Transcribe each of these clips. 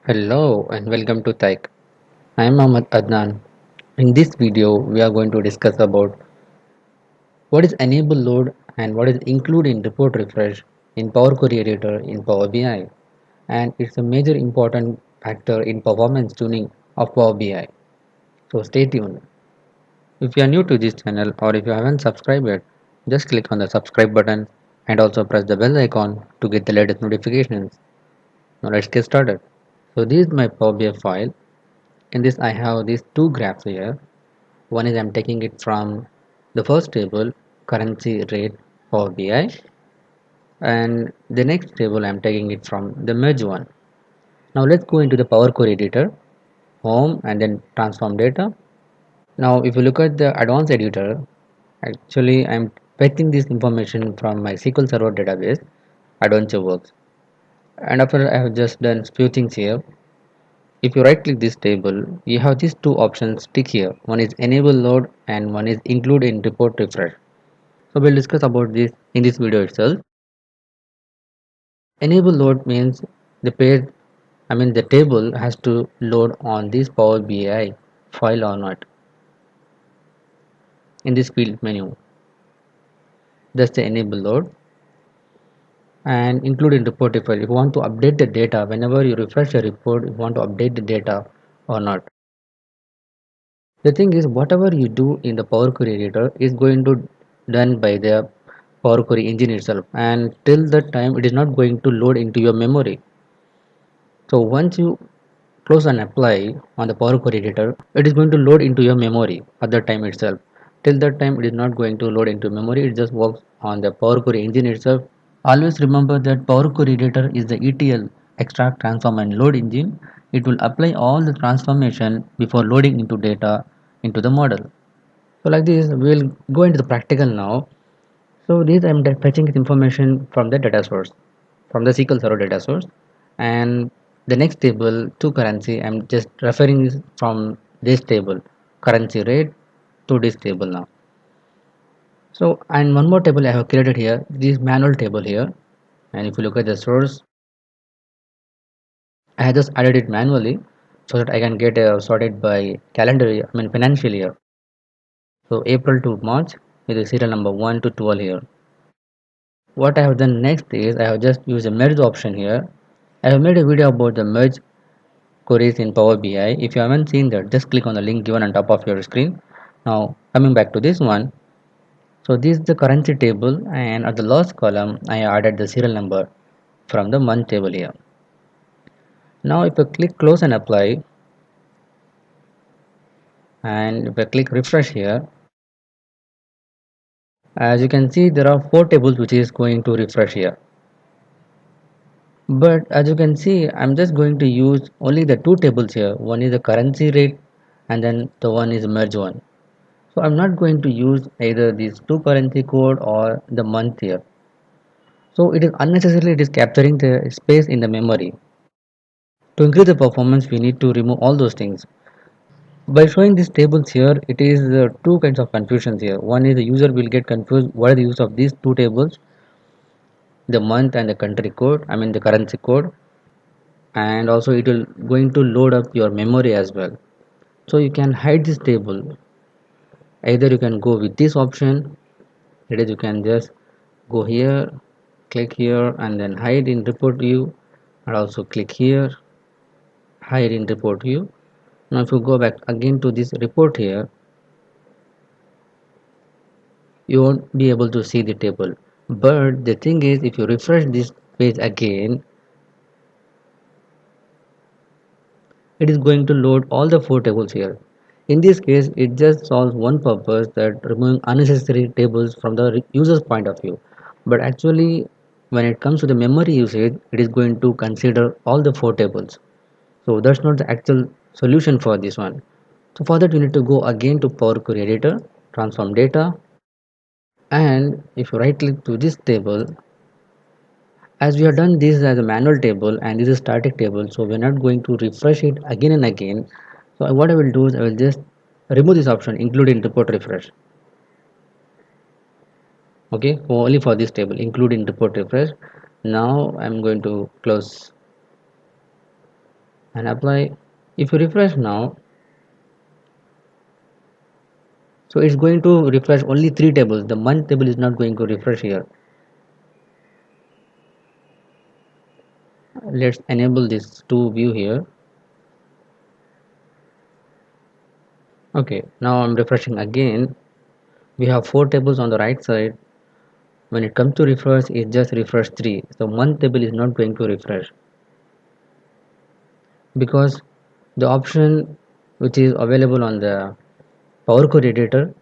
Hello and welcome to Tech. I am Ahmad Adnan. In this video, we are going to discuss about what is enable load and what is include in report refresh in Power Query Editor in Power BI, and it's a major important factor in performance tuning of Power BI. So stay tuned. If you are new to this channel or if you haven't subscribed yet, just click on the subscribe button and also press the bell icon to get the latest notifications. Now let's get started. So this is my Power BI file. In this I have these two graphs here. One is I'm taking it from the first table, currency rate Power BI, and the next table I'm taking it from the merge one. Now let's go into the Power Query Editor, home and then transform data. Now if you look at the advanced editor, actually I'm fetching this information from my SQL Server database, Adventure Works. And after I have just done few things here, if you right click this table, you have these two options tick here. One is enable load and one is include in report refresh. So we'll discuss about this in this video itself. Enable load means the page, the table has to load on this Power BI file or not in this field menu. That's the enable load and include in report refresh. If you want to update the data, whenever you refresh a report, you want to update the data or not. The thing is, whatever you do in the Power Query editor is going to done by the Power Query engine itself, and till that time it is not going to load into your memory. So once you close and apply on the Power Query editor, it is going to load into your memory at that time itself. Till that time, it is not going to load into memory. It just works on the Power Query engine itself. Always remember that Power Query editor is the ETL extract, transform, and load engine. It will apply all the transformation before loading into data into the model. So like this, we will go into the practical now. So this I'm fetching this information from the data source, from the SQL Server data source, and the next table to currency. I'm just referring this from this table, currency rate, to this table now. So and one more table I have created here. This manual table here, and if you look at the source, I have just added it manually so that I can get sorted by calendar year, financial year. So April to March with the serial number 1 to 12 here. What I have done next is I have just used a merge option here. I have made a video about the merge queries in Power BI. If you haven't seen that, just click on the link given on top of your screen. Now coming back to this one. So this is the currency table, and at the last column I added the serial number from the month table here. Now if I click close and apply, and if I click refresh here, as you can see there are four tables which is going to refresh here. But as you can see, I'm just going to use only the two tables here. One is the currency rate and then the one is merge one. So I'm not going to use either these two currency code or the month here. So it is unnecessarily it is capturing the space in the memory. To increase the performance, we need to remove all those things. By showing these tables here, it is two kinds of confusions here. One is the user will get confused what is the use of these two tables, the month and the country code, the currency code, and also it will going to load up your memory as well. So you can hide this table. Either you can go with this option, that is you can just go here, click here and then hide in report view, and also click here, hide in report view. Now if you go back again to this report here, you won't be able to see the table. But the thing is, if you refresh this page again, it is going to load all the four tables here. In this case, it just solves one purpose, that removing unnecessary tables from the user's point of view. But actually, when it comes to the memory usage, it is going to consider all the four tables. So that's not the actual solution for this one. So for that, you need to go again to Power Query Editor, transform data, and if you right click to this table, as we have done this as a manual table and this is static table, so we're not going to refresh it again and again. So what I will do is I will just remove this option, include in report refresh. Okay, only for this table, include in report refresh. Now I'm going to close and apply. If you refresh now, so it's going to refresh only three tables. The month table is not going to refresh here. Let's enable this to view here. Okay, now I'm refreshing again. We have four tables on the right side. When it comes to refresh, it just refresh three. So month table is not going to refresh because the option which is available on the Power Query editor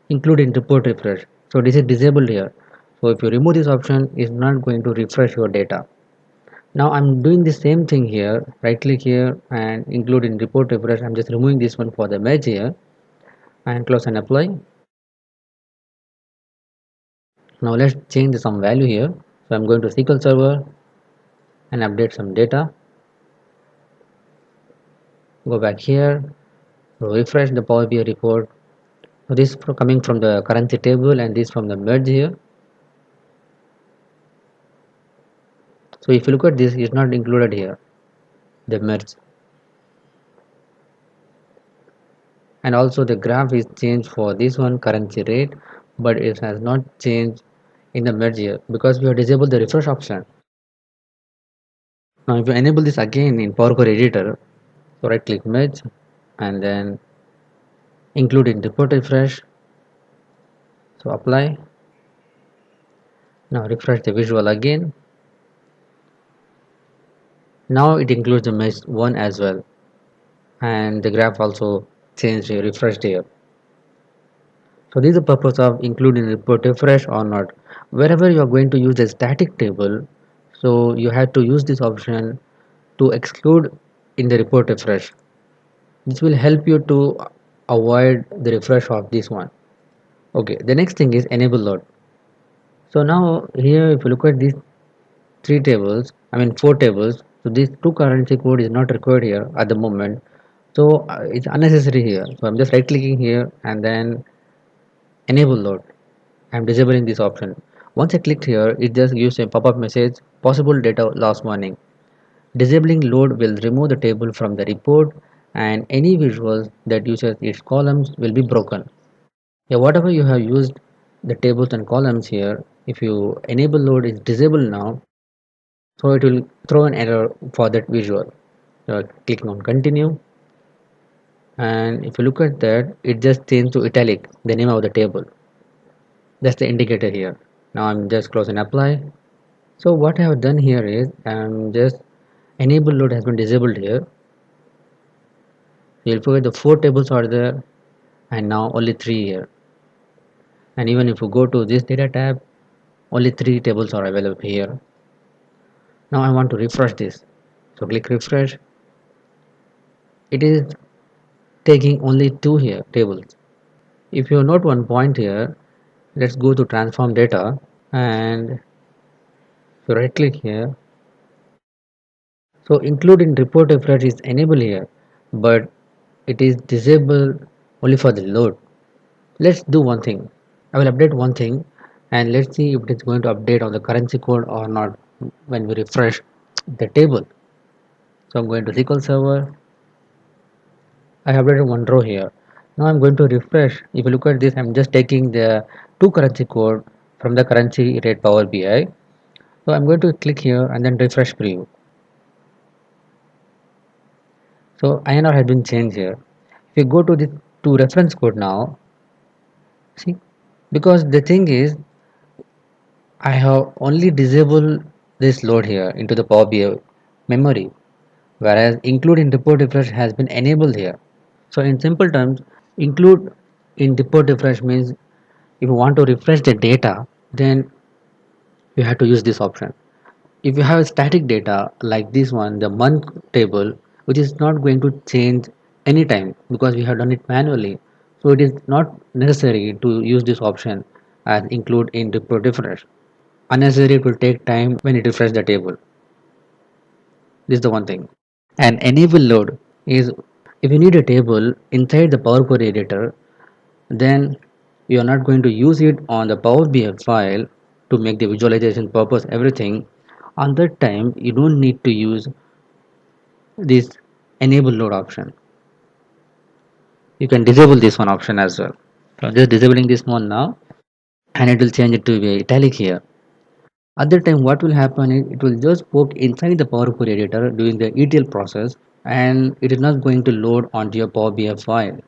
include in report refresh. So this is disabled here. So if you remove this option, it's not going to refresh your data. Now I'm doing the same thing here. Right click here and include in report refresh. I'm just removing this one for the merge here and close and apply. Now let's change some value here. So I'm going to SQL Server and update some data. Go back here, refresh the Power BI report. So this coming from the currency table and this from the merge here. So if you look at this, it's not included here, the merge. And also the graph is changed for this one currency rate, but it has not changed in the merge here because we have disabled the refresh option. Now if you enable this again in Power Query editor, so right click merge and then include in report refresh. So apply. Now refresh the visual again. Now it includes the merge one as well, and the graph also changed here, refreshed here. So this is the purpose of including report refresh or not. Wherever you are going to use a static table, so you have to use this option to exclude in the report refresh. This will help you to avoid the refresh of this one. Okay, the next thing is enable load. So now here if you look at these four tables, so this two currency code is not required here at the moment. So it's unnecessary here. So I'm just right clicking here and then enable load. I'm disabling this option. Once I clicked here, it just gives a pop-up message, possible data loss warning. Disabling load will remove the table from the report and any visuals that uses its columns will be broken. Yeah, whatever you have used the tables and columns here, if you enable load is disabled now, so it will throw an error for that visual. So click on continue and if you look at that, it just changed to italic, the name of the table. That's the indicator here. Now I'm just close and apply. So what I have done here is I'm just enable load has been disabled here. You'll forget the four tables are there and now only three here. And even if you go to this data tab, only three tables are available here. Now I want to refresh this. So click refresh. It is taking only two here tables. If you note one point here, let's go to transform data and if you right click here. So include in report refresh is enabled here, but it is disabled only for the load. Let's do one thing. I will update one thing and let's see if it is going to update on the currency code or not when we refresh the table. So I'm going to SQL Server. I have updated one row here. Now I'm going to refresh. If you look at this, I'm just taking the two currency code from the currency rate Power BI. So I'm going to click here and then refresh preview. So INR has been changed here. If you go to the to reference code now, see, because the thing is I have only disabled this load here into the Power BI memory, whereas include in report refresh has been enabled here. So in simple terms, include in report refresh means if you want to refresh the data, then you have to use this option. If you have static data like this one, the month table, which is not going to change anytime because we have done it manually, so it is not necessary to use this option as include in report refresh. Unnecessary, it will take time when it refresh the table. This is the one thing. And enable load is if you need a table inside the Power Query editor, then you are not going to use it on the Power BI file to make the visualization purpose everything. On that time, you don't need to use this enable load option. You can disable this one option as well. So I'm just disabling this one now, and it will change it to be italic here. At that time, what will happen is it will just poke inside the Power Query editor during the ETL process, and it is not going to load onto your Power BI file.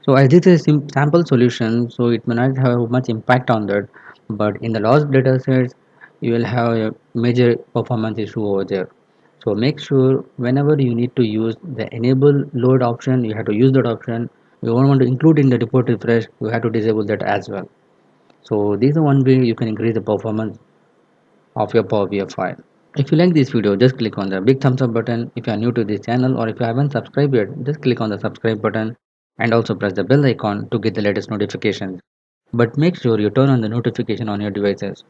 So as this is a sample solution, so it may not have much impact on that, but in the large data sets, you will have a major performance issue over there. So make sure whenever you need to use the enable load option, you have to use that option. You don't want to include in the report refresh, you have to disable that as well. So this is one way you can increase the performance of your Power BI file. If you like this video, just click on the big thumbs up button. If you are new to this channel or if you haven't subscribed yet, just click on the subscribe button and also press the bell icon to get the latest notifications. But make sure you turn on the notification on your devices.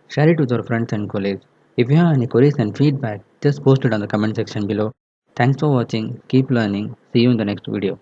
Share it with your friends and colleagues. If you have any queries and feedback, just post it on the comment section below. Thanks for watching. Keep learning. See you in the next video.